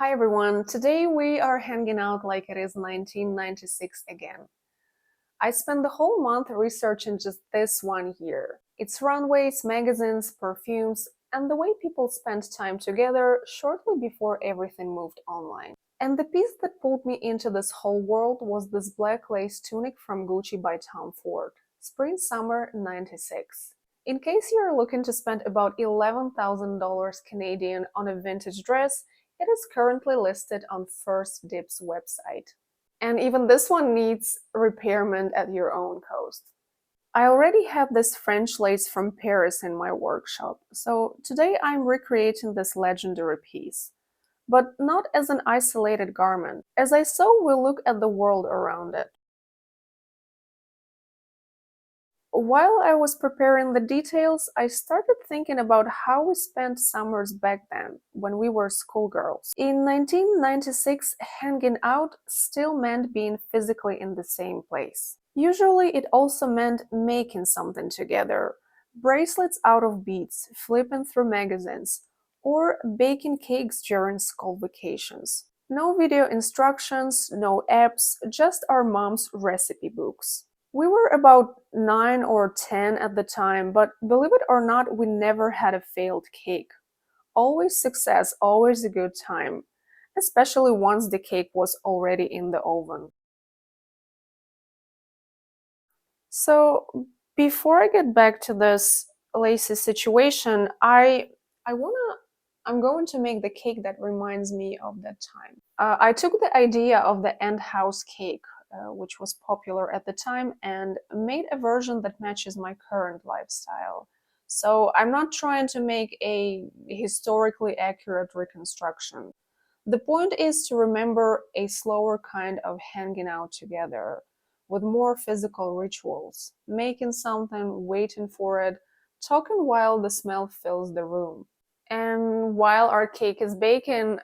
Hi everyone, today we are hanging out like it is 1996 again. I spent the whole month researching just this one year. Its runways, magazines, perfumes, and the way people spent time together shortly before everything moved online. And the piece that pulled me into this whole world was this black lace tunic from Gucci by Tom Ford, Spring-Summer 96. In case you're looking to spend about $11,000 Canadian on a vintage dress, it is currently listed on firstVIEW's website. And even this one needs repairment at your own cost. I already have this French lace from Paris in my workshop, so today I'm recreating this legendary piece. But not as an isolated garment, as I so will look at the world around it. While I was preparing the details, I started thinking about how we spent summers back then, when we were schoolgirls. In 1996, hanging out still meant being physically in the same place. Usually it also meant making something together. Bracelets out of beads, flipping through magazines, or baking cakes during school vacations. No video instructions, no apps, just our mom's recipe books. We were about 9 or 10 at the time, but believe it or not, we never had a failed cake. Always success, always a good time, especially once the cake was already in the oven. So, before I get back to this lacy situation, I'm going to make the cake that reminds me of that time. I took the idea of the end house cake, which was popular at the time, and made a version that matches my current lifestyle. So I'm not trying to make a historically accurate reconstruction. The point is to remember a slower kind of hanging out together, with more physical rituals, making something, waiting for it, talking while the smell fills the room. And while our cake is baking,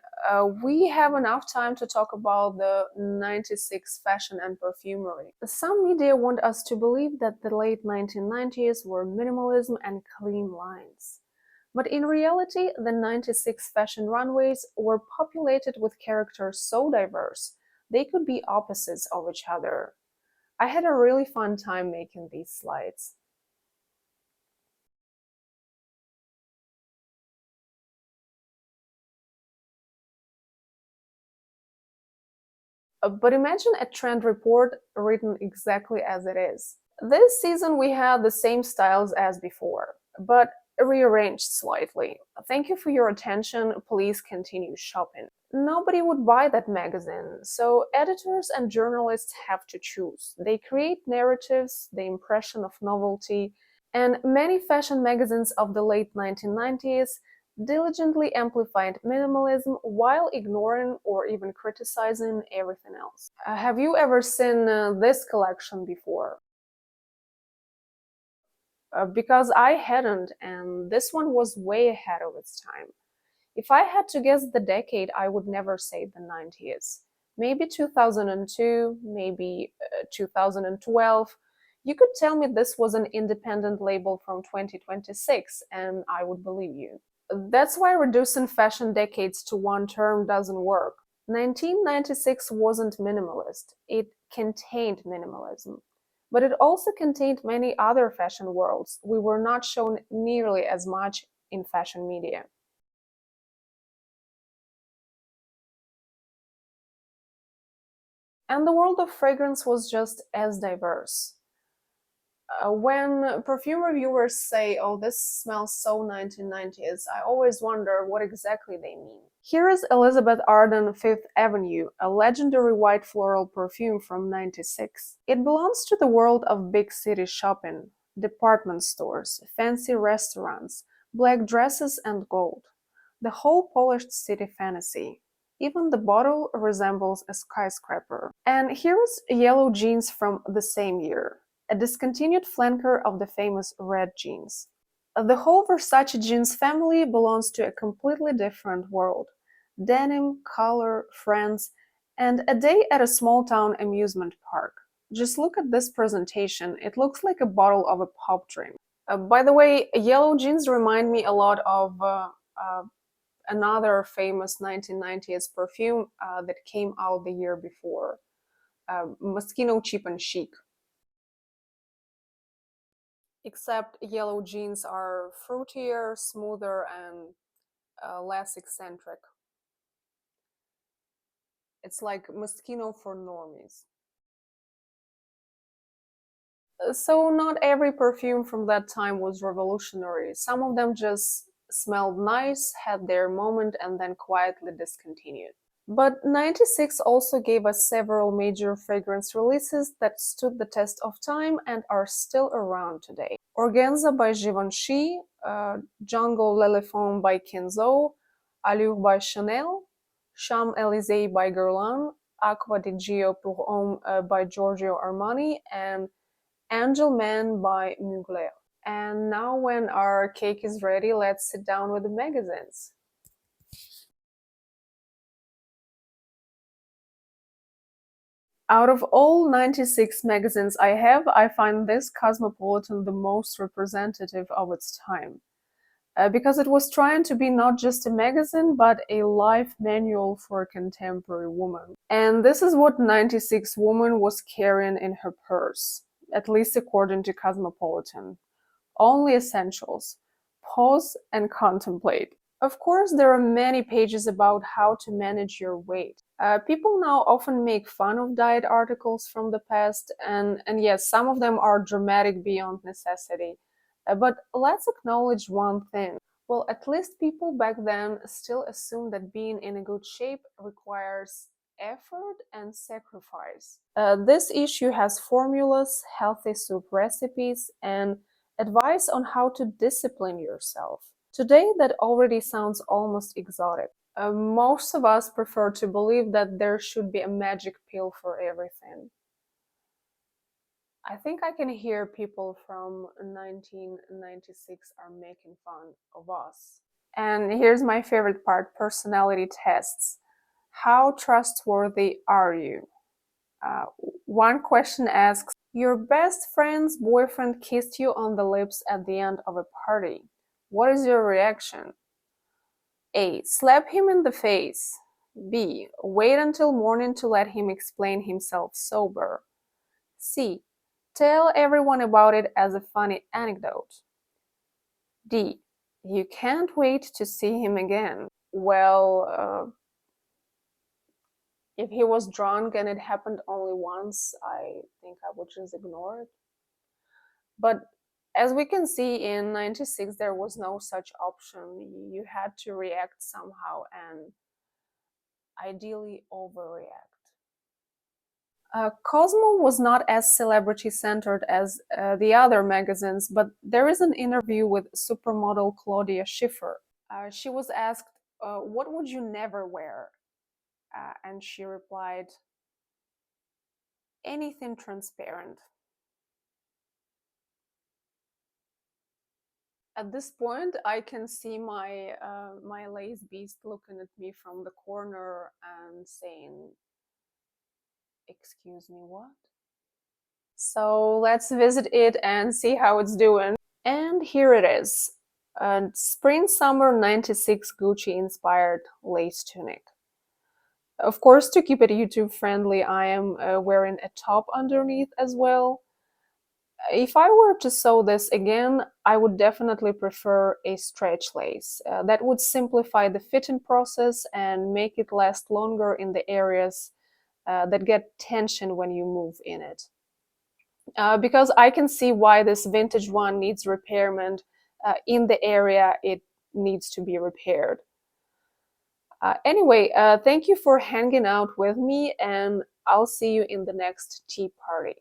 we have enough time to talk about the 96 fashion and perfumery. Some media want us to believe that the late 1990s were minimalism and clean lines. But in reality, the 96 fashion runways were populated with characters so diverse, they could be opposites of each other. I had a really fun time making these slides. But imagine a trend report written exactly as it is. This season we had the same styles as before, but rearranged slightly. Thank you for your attention, please continue shopping. Nobody would buy that magazine, so editors and journalists have to choose. They create narratives, the impression of novelty, and many fashion magazines of the late 1990s diligently amplified minimalism while ignoring or even criticizing everything else. Have you ever seen this collection before? Because I hadn't, and this one was way ahead of its time. If I had to guess the decade, I would never say the 90s. Maybe 2002, maybe 2012. You could tell me this was an independent label from 2026, and I would believe you. That's why reducing fashion decades to one term doesn't work. 1996 wasn't minimalist, it contained minimalism. But it also contained many other fashion worlds we were not shown nearly as much in fashion media. And the world of fragrance was just as diverse. When perfume reviewers say, oh, this smells so 1990s, I always wonder what exactly they mean. Here is Elizabeth Arden Fifth Avenue, a legendary white floral perfume from 96. It belongs to the world of big city shopping, department stores, fancy restaurants, black dresses and gold. The whole polished city fantasy. Even the bottle resembles a skyscraper. And here is Yellow Jeans from the same year, a discontinued flanker of the famous red jeans. The whole Versace jeans family belongs to a completely different world. Denim, color, friends, and a day at a small town amusement park. Just look at this presentation, it looks like a bottle of a pop drink. By the way, yellow jeans remind me a lot of another famous 1990s perfume that came out the year before, Moschino Cheap and Chic. Except yellow jeans are fruitier, smoother, and less eccentric. It's like Moschino for normies. So not every perfume from that time was revolutionary. Some of them just smelled nice, had their moment, and then quietly discontinued. But 96 also gave us several major fragrance releases that stood the test of time and are still around today. Organza by Givenchy, Django l'Elephant by Kenzo, Allure by Chanel, Champs-Élysées by Guerlain, Acqua di Gio pour Homme by Giorgio Armani, and Angel Man by Mugler. And now when our cake is ready, let's sit down with the magazines. Out of all 96 magazines I have, I find this Cosmopolitan the most representative of its time. Because it was trying to be not just a magazine, but a life manual for a contemporary woman. And this is what 96 woman was carrying in her purse, at least according to Cosmopolitan. Only essentials. Pause and contemplate. Of course, there are many pages about how to manage your weight. People now often make fun of diet articles from the past, and yes, some of them are dramatic beyond necessity. But let's acknowledge one thing. Well, at least people back then still assumed that being in a good shape requires effort and sacrifice. This issue has formulas, healthy soup recipes, and advice on how to discipline yourself. Today, that already sounds almost exotic. Most of us prefer to believe that there should be a magic pill for everything. I think I can hear people from 1996 are making fun of us. And here's my favorite part, personality tests. How trustworthy are you? Uh, One question asks, your best friend's boyfriend kissed you on the lips at the end of a party. What is your reaction? A. Slap him in the face. B. Wait until morning to let him explain himself sober. C. Tell everyone about it as a funny anecdote. D. You can't wait to see him again. Well, if he was drunk and it happened only once, I think I would just ignore it. But as we can see, in 96 there was no such option. You had to react somehow and ideally overreact. Cosmo was not as celebrity-centered as the other magazines, but there is an interview with supermodel Claudia Schiffer. She was asked, what would you never wear? And she replied, anything transparent. At this point, I can see my lace beast looking at me from the corner and saying, excuse me, what? So let's visit it and see how it's doing. And here it is. A spring-summer 96 Gucci-inspired lace tunic. Of course, to keep it YouTube friendly, I am wearing a top underneath as well. If I were to sew this again, I would definitely prefer a stretch lace. That would simplify the fitting process and make it last longer in the areas that get tension when you move in it. Because I can see why this vintage one needs repairment in the area it needs to be repaired. Anyway, thank you for hanging out with me, and I'll see you in the next tea party.